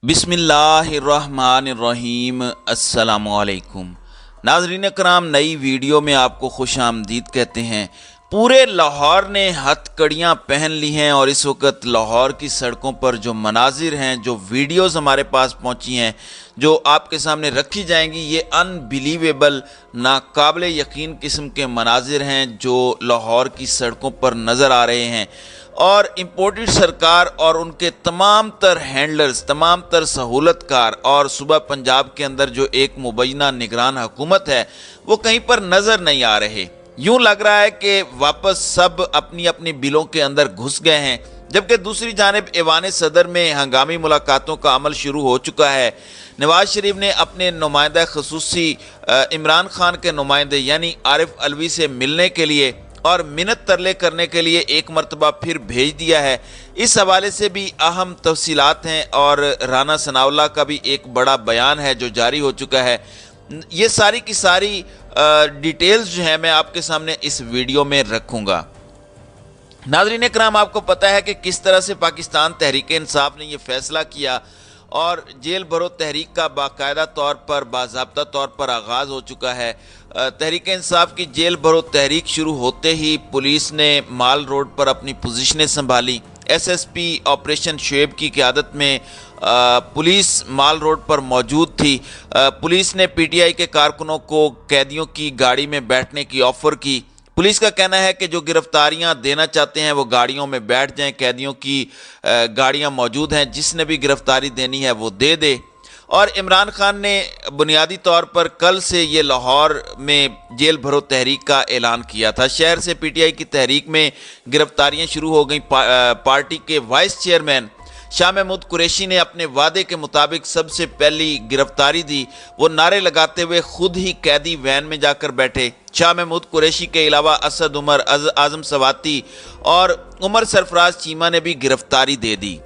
बिस्मिल्लाहिर्रहमानिर्रहीम। अस्सलामुअलैकुम नाज़रीन कराम, नई वीडियो में आपको खुश आमदीद कहते हैं। पूरे लाहौर ने हथकड़ियाँ पहन ली हैं और इस वक्त लाहौर की सड़कों पर जो मनाजिर हैं, जो वीडियोस हमारे पास पहुंची हैं, जो आपके सामने रखी जाएंगी, ये अनबिलीवेबल, नाकाबिल यकीन किस्म के मनाजिर हैं जो लाहौर की सड़कों पर नज़र आ रहे हैं। और इम्पोर्टेड सरकार और उनके तमाम तर हैंडलर्स, तमाम तर सहूलतकार और सूबा पंजाब के अंदर जो एक मुबैना निगरान हुकूमत है, वो कहीं पर नज़र नहीं आ रहे। यूं लग रहा है कि वापस सब अपनी अपनी बिलों के अंदर घुस गए हैं, जबकि दूसरी जानिब ऐवान सदर में हंगामी मुलाकातों का अमल शुरू हो चुका है। नवाज शरीफ ने अपने नुमाइंदा खसूसी इमरान खान के नुमाइंदे यानी आरिफ अलवी से मिलने के लिए और मिन्नत तरले करने के लिए एक मरतबा फिर भेज दिया है। इस हवाले से भी अहम तफसीलात हैं और राना सनाउल्लाह का भी एक बड़ा बयान है जो जारी हो चुका है। ये सारी की सारी डिटेल्स जो है मैं आपके सामने इस वीडियो में रखूँगा। नाज़रीन कराम, आपको पता है कि किस तरह से पाकिस्तान तहरीक इंसाफ ने यह फ़ैसला किया और जेल भरो तहरीक का बाकायदा तौर पर, बाज़ाब्ता तौर पर आगाज़ हो चुका है। तहरीक इंसाफ की जेल भरो तहरीक शुरू होते ही पुलिस ने माल रोड पर अपनी पोजीशनें संभाली। एसएसपी ऑपरेशन शुएब की क़यादत में पुलिस माल रोड पर मौजूद थी। पुलिस ने पीटीआई के कारकुनों को कैदियों की गाड़ी में बैठने की ऑफ़र की। पुलिस का कहना है कि जो गिरफ्तारियां देना चाहते हैं वो गाड़ियों में बैठ जाएं, कैदियों की गाड़ियां मौजूद हैं, जिसने भी गिरफ्तारी देनी है वो दे दे। और इमरान खान ने बुनियादी तौर पर कल से ये लाहौर में जेल भरो तहरीक का ऐलान किया था। शहर से पीटीआई की तहरीक में गिरफ्तारियां शुरू हो गई। पार्टी के वाइस चेयरमैन शाह महमूद कुरैशी ने अपने वादे के मुताबिक सबसे पहली गिरफ्तारी दी। वो नारे लगाते हुए खुद ही कैदी वैन में जाकर बैठे। शाह महमूद कुरैशी के अलावा असद उमर, आजम सवाती और उमर सरफराज चीमा ने भी गिरफ्तारी दे दी।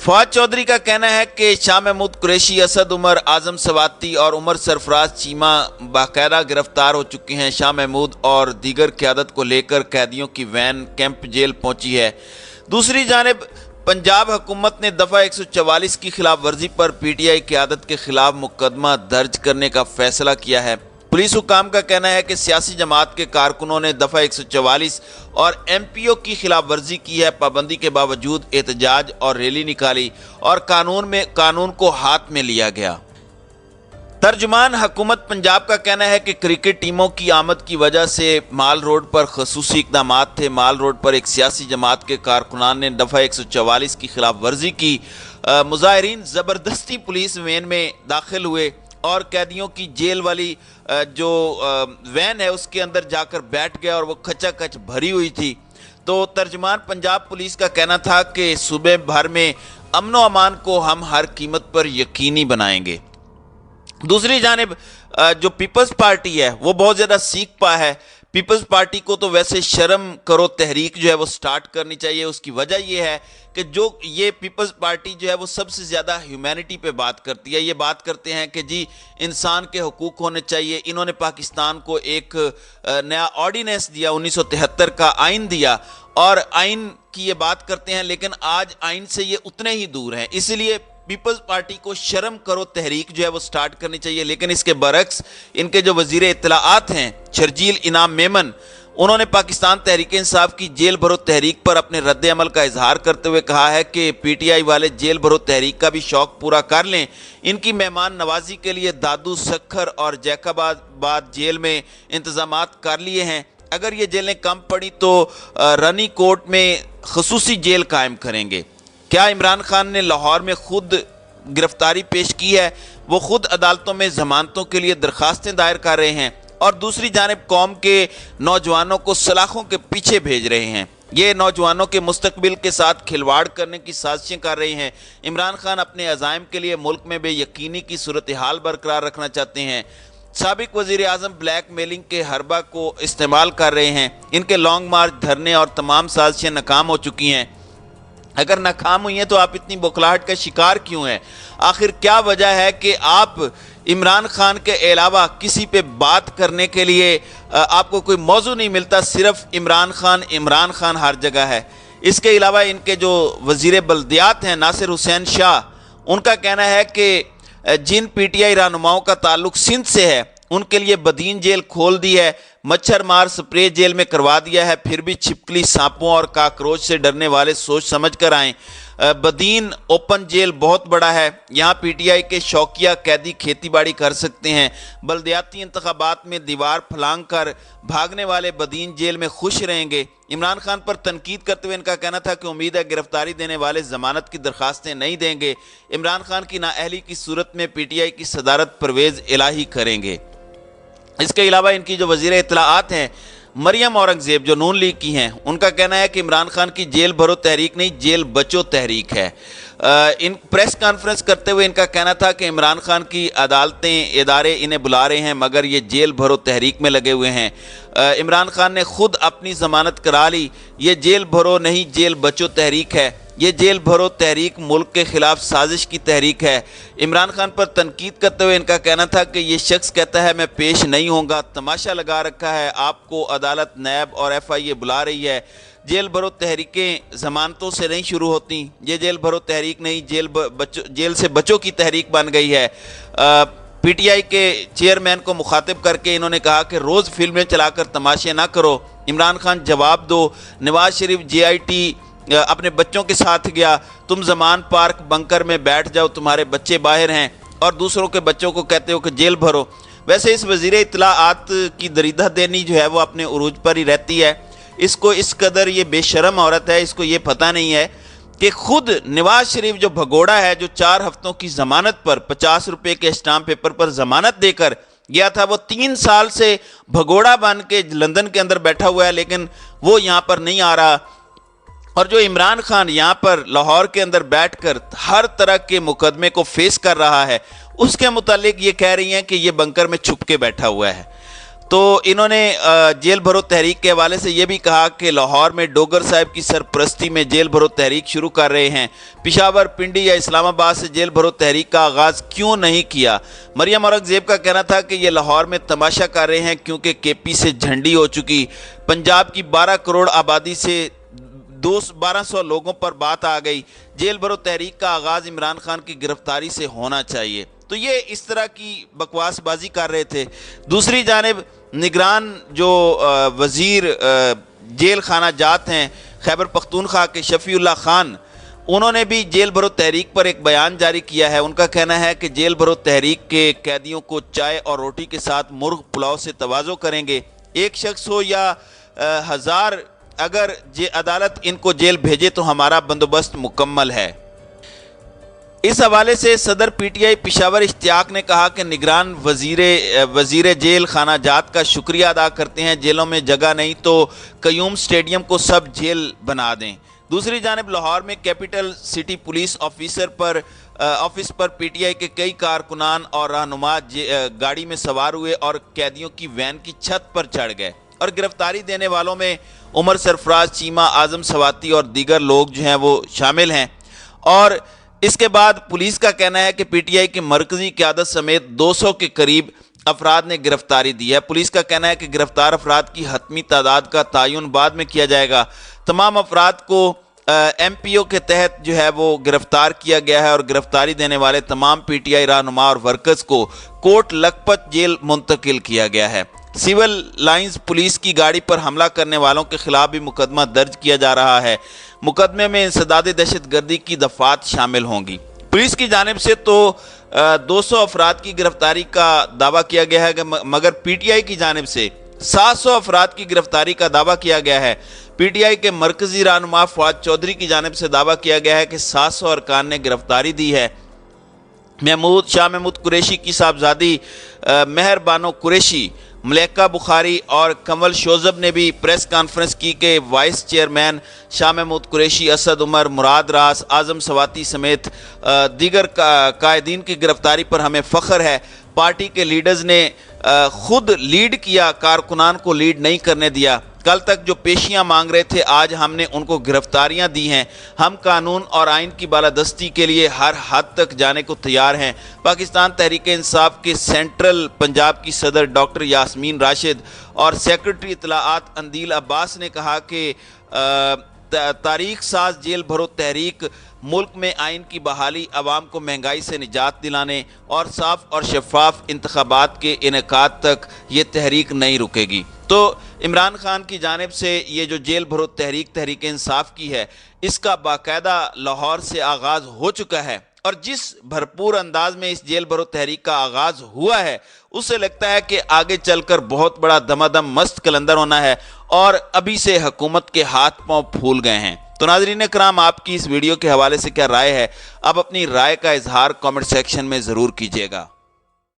फवाद चौधरी का कहना है कि शाह महमूद कुरैशी, असद उमर, आजम सवाती और उमर सरफराज चीमा बाकायदा गिरफ्तार हो चुके हैं। शाह महमूद और दीगर क़यादत को लेकर कैदियों की वैन कैंप जेल पहुंची है। दूसरी जानिब पंजाब हुकूमत ने दफ़ा 144 की खिलाफ वर्जी पर पीटीआई क़यादत के खिलाफ मुकदमा दर्ज करने का फैसला किया है। पुलिस हुकाम का कहना है कि सियासी जमात के कारकुनों ने दफ़ा 144 और एमपीओ की खिलाफ वर्जी की है। पाबंदी के बावजूद एहतजाज और रैली निकाली और कानून को हाथ में लिया गया। तर्जुमान हुकूमत पंजाब का कहना है कि क्रिकेट टीमों की आमद की वजह से माल रोड पर खसूसी इक़दामात थे। माल रोड पर एक सियासी जमात के कारकुनान ने दफ़ा 144 की खिलाफ वर्जी की। मुजाहिरीन ज़बरदस्ती पुलिस वैन में दाखिल हुए और कैदियों की जेल वाली जो वैन है उसके अंदर जाकर बैठ गया और वो खचाखच भरी हुई थी। तो तर्जुमान पंजाब पुलिस का कहना था कि सूबे भर में अमन व अमान को हम हर कीमत पर यकीनी बनाएंगे। दूसरी जानिब जो पीपल्स पार्टी है वो बहुत ज़्यादा सीख पा है। पीपल्स पार्टी को तो वैसे शर्म करो तहरीक जो है वो स्टार्ट करनी चाहिए। उसकी वजह ये है कि जो ये पीपल्स पार्टी जो है वो सबसे ज़्यादा ह्यूमैनिटी पे बात करती है। ये बात करते हैं कि जी इंसान के हुकूक होने चाहिए। इन्होंने पाकिस्तान को एक नया ऑर्डिनेंस दिया, 1973 का आइन दिया और आइन की ये बात करते हैं, लेकिन आज आइन से ये उतने ही दूर हैं। इसलिए पीपल्स पार्टी को शर्म करो तहरीक जो है वो स्टार्ट करनी चाहिए। लेकिन इसके बरक्स इनके जो वजीर इत्तलाआत हैं शर्जील इनाम मेमन, उन्होंने पाकिस्तान तहरीक इंसाफ की जेल भरो तहरीक पर अपने रद्द अमल का इजहार करते हुए कहा है कि पीटीआई वाले जेल भरो तहरीक का भी शौक पूरा कर लें। इनकी मेहमान नवाजी के लिए दादू, सखर और जैकाबाद जेल में इंतजामात कर लिए हैं। अगर ये जेलें कम पड़ी तो रनी कोर्ट में खसूसी जेल कायम करेंगे। क्या इमरान खान ने लाहौर में खुद गिरफ्तारी पेश की है? वो खुद अदालतों में जमानतों के लिए दरखास्तें दायर कर रहे हैं और दूसरी जानिब कौम के नौजवानों को सलाखों के पीछे भेज रहे हैं। ये नौजवानों के मुस्तकबिल के साथ खिलवाड़ करने की साजिशें कर रहे हैं। इमरान खान अपने अज़ाइम के लिए मुल्क में बेयकीनी की सूरत हाल बरकरार रखना चाहते हैं। साबिक वज़ीर आज़म ब्लैक मेलिंग के हरबा को इस्तेमाल कर रहे हैं। इनके लॉन्ग मार्च, धरने और तमाम साजिशें नाकाम हो चुकी हैं। अगर नाकाम हुई हैं तो आप इतनी बौखलाहट का शिकार क्यों हैं? आखिर क्या वजह है कि आप इमरान खान के अलावा किसी पे बात करने के लिए आपको कोई मौजू नहीं मिलता? सिर्फ इमरान खान हर जगह है। इसके अलावा इनके जो वज़ीर बल्दियात हैं नासिर हुसैन शाह, ان کا کہنا ہے کہ جن پی ٹی آئی رہنماؤں کا تعلق سندھ سے ہے ان کے لیے بدین جیل کھول دی ہے، مچھر مار سپرے جیل میں کروا دیا ہے، پھر بھی چھپکلی، سانپوں اور کاکروچ سے ڈرنے والے سوچ سمجھ کر آئیں۔ بدین اوپن جیل بہت بڑا ہے، یہاں پی ٹی آئی کے شوقیہ قیدی کھیتی باڑی کر سکتے ہیں، بلدیاتی انتخابات میں دیوار پھلانگ کر بھاگنے والے بدین جیل میں خوش رہیں گے۔ عمران خان پر تنقید کرتے ہوئے ان کا کہنا تھا کہ امید ہے گرفتاری دینے والے ضمانت کی درخواستیں نہیں دیں گے، عمران خان کی نااہلی کی صورت میں پی ٹی آئی کی صدارت پرویز الہی کریں گے۔ اس کے علاوہ ان کی جو وزیر اطلاعات ہیں مریم اورنگزیب جو نون لیگ کی ہیں، ان کا کہنا ہے کہ عمران خان کی جیل بھرو تحریک نہیں، جیل بچو تحریک ہے۔ ان پریس کانفرنس کرتے ہوئے ان کا کہنا تھا کہ عمران خان کی عدالتیں، ادارے انہیں بلا رہے ہیں مگر یہ جیل بھرو تحریک میں لگے ہوئے ہیں۔ عمران خان نے خود اپنی ضمانت کرا لی، یہ جیل بھرو نہیں جیل بچو تحریک ہے، یہ جیل بھرو تحریک ملک کے خلاف سازش کی تحریک ہے۔ عمران خان پر تنقید کرتے ہوئے ان کا کہنا تھا کہ یہ شخص کہتا ہے میں پیش نہیں ہوں گا، تماشا لگا رکھا ہے، آپ کو عدالت، نیب اور ایف آئی اے بلا رہی ہے۔ جیل بھرو تحریکیں ضمانتوں سے نہیں شروع ہوتی، یہ جیل بھرو تحریک نہیں جیل سے بچوں کی تحریک بن گئی ہے۔ پی ٹی آئی کے چیئرمین کو مخاطب کر کے انہوں نے کہا کہ روز فلمیں چلا کر تماشے نہ کرو، عمران خان جواب دو، نواز شریف جے آئی ٹی اپنے بچوں کے ساتھ گیا، تم زمان پارک بنکر میں بیٹھ جاؤ، تمہارے بچے باہر ہیں اور دوسروں کے بچوں کو کہتے ہو کہ جیل بھرو۔ ویسے اس وزیر اطلاعات کی دریدہ دینی جو ہے وہ اپنے عروج پر ہی رہتی ہے، اس کو اس قدر یہ بے شرم عورت ہے، اس کو یہ پتہ نہیں ہے کہ خود نواز شریف جو بھگوڑا ہے، جو 4 ہفتوں کی ضمانت پر 50 روپے کے اسٹامپ پیپر پر ضمانت دے کر گیا تھا، وہ 3 سال سے بھگوڑا بن کے لندن کے اندر بیٹھا ہوا ہے لیکن وہ یہاں پر نہیں آ رہا۔ اور جو عمران خان یہاں پر لاہور کے اندر بیٹھ کر ہر طرح کے مقدمے کو فیس کر رہا ہے، اس کے متعلق یہ کہہ رہی ہیں کہ یہ بنکر میں چھپ کے بیٹھا ہوا ہے۔ تو انہوں نے جیل بھرو تحریک کے حوالے سے یہ بھی کہا کہ لاہور میں ڈوگر صاحب کی سرپرستی میں جیل بھرو تحریک شروع کر رہے ہیں، پشاور، پنڈی یا اسلام آباد سے جیل بھرو تحریک کا آغاز کیوں نہیں کیا؟ مریم اورنگزیب کا کہنا تھا کہ یہ لاہور میں تماشا کر رہے ہیں کیونکہ کے پی سے جھنڈی ہو چکی، پنجاب کی 12 کروڑ آبادی سے 1200 لوگوں پر بات آ گئی، جیل بھرو تحریک کا آغاز عمران خان کی گرفتاری سے ہونا چاہیے۔ تو یہ اس طرح کی بکواس بازی کر رہے تھے۔ دوسری جانب نگران جو وزیر جیل خانہ جات ہیں خیبر پختونخوا کے شفیع اللہ خان، انہوں نے بھی جیل بھرو تحریک پر ایک بیان جاری کیا ہے۔ ان کا کہنا ہے کہ جیل بھرو تحریک کے قیدیوں کو چائے اور روٹی کے ساتھ مرغ پلاؤ سے تواضع کریں گے، ایک شخص ہو یا 1000، اگر عدالت ان کو جیل بھیجے تو ہمارا بندوبست مکمل ہے۔ اس حوالے سے صدر پی ٹی آئی پشاور اشتیاق نے کہا کہ نگران وزیر جیل خانہ جات کا شکریہ ادا کرتے ہیں، جیلوں میں جگہ نہیں تو قیوم سٹیڈیم کو سب جیل بنا دیں۔ دوسری جانب لاہور میں capital city police office per P T I کے کئی کارکنان اور رہنما گاڑی میں سوار ہوئے اور قیدیوں کی وین کی چھت پر چڑھ گئے، اور گرفتاری دینے والوں میں عمر سرفراز، چیمہ، اعظم سواتی اور دیگر لوگ جو ہیں وہ شامل ہیں۔ اور اس کے بعد پولیس کا کہنا ہے کہ پی ٹی آئی کی مرکزی قیادت سمیت 200 کے قریب افراد نے گرفتاری دی ہے۔ پولیس کا کہنا ہے کہ گرفتار افراد کی حتمی تعداد کا تعین بعد میں کیا جائے گا۔ تمام افراد کو ایم پی او کے تحت جو ہے وہ گرفتار کیا گیا ہے، اور گرفتاری دینے والے تمام پی ٹی آئی رہنما اور ورکرز کو کوٹ لکھپت جیل منتقل کیا گیا ہے۔ سول لائنز پولیس کی گاڑی پر حملہ کرنے والوں کے خلاف بھی مقدمہ درج کیا جا رہا ہے۔ مقدمے میں انسداد دہشت گردی کی دفعات شامل ہوں گی۔ پولیس کی جانب سے تو 200 افراد کی گرفتاری کا دعویٰ کیا گیا ہے، مگر پی ٹی آئی کی جانب سے 700 افراد کی گرفتاری کا دعویٰ کیا گیا ہے۔ پی ٹی آئی کے مرکزی رہنما فواد چودھری کی جانب سے دعویٰ کیا گیا ہے کہ 700 ارکان نے گرفتاری دی ہے۔ شاہ محمود قریشی کی صاحبزادی مہر بانو قریشی، ملیکہ بخاری اور کنول شوذب نے بھی پریس کانفرنس کی کہ وائس چیئرمین شاہ محمود قریشی، اسد عمر، مراد راس، اعظم سواتی سمیت دیگر قائدین کی گرفتاری پر ہمیں فخر ہے۔ پارٹی کے لیڈرز نے خود لیڈ کیا، کارکنان کو لیڈ نہیں کرنے دیا۔ کل تک جو پیشیاں مانگ رہے تھے آج ہم نے ان کو گرفتاریاں دی ہیں۔ ہم قانون اور آئین کی بالادستی کے لیے ہر حد تک جانے کو تیار ہیں۔ پاکستان تحریک انصاف کے سینٹرل پنجاب کی صدر ڈاکٹر یاسمین راشد اور سیکرٹری اطلاعات اندیل عباس نے کہا کہ تاریخ ساز جیل بھرو تحریک मुल्क में आइन की बहाली, अवाम को महंगाई से निजात दिलाने और साफ और शफाफ इंतखाबात के इनेकाद तक ये तहरीक नहीं रुकेगी। तो इमरान खान की जानिब से ये जो जेल भरो तहरीक इंसाफ की है, इसका बाकायदा लाहौर से आगाज़ हो चुका है और जिस भरपूर अंदाज में इस जेल भरो तहरीक का आगाज़ हुआ है, उससे लगता है कि आगे चलकर बहुत बड़ा दमादम मस्त कलंदर होना है और अभी से हुकूमत के हाथ पांव फूल गए हैं। तो नाज़रीन कराम, आपकी इस वीडियो के हवाले से क्या राय है? आप अपनी राय का इजहार कमेंट सेक्शन में ज़रूर कीजिएगा।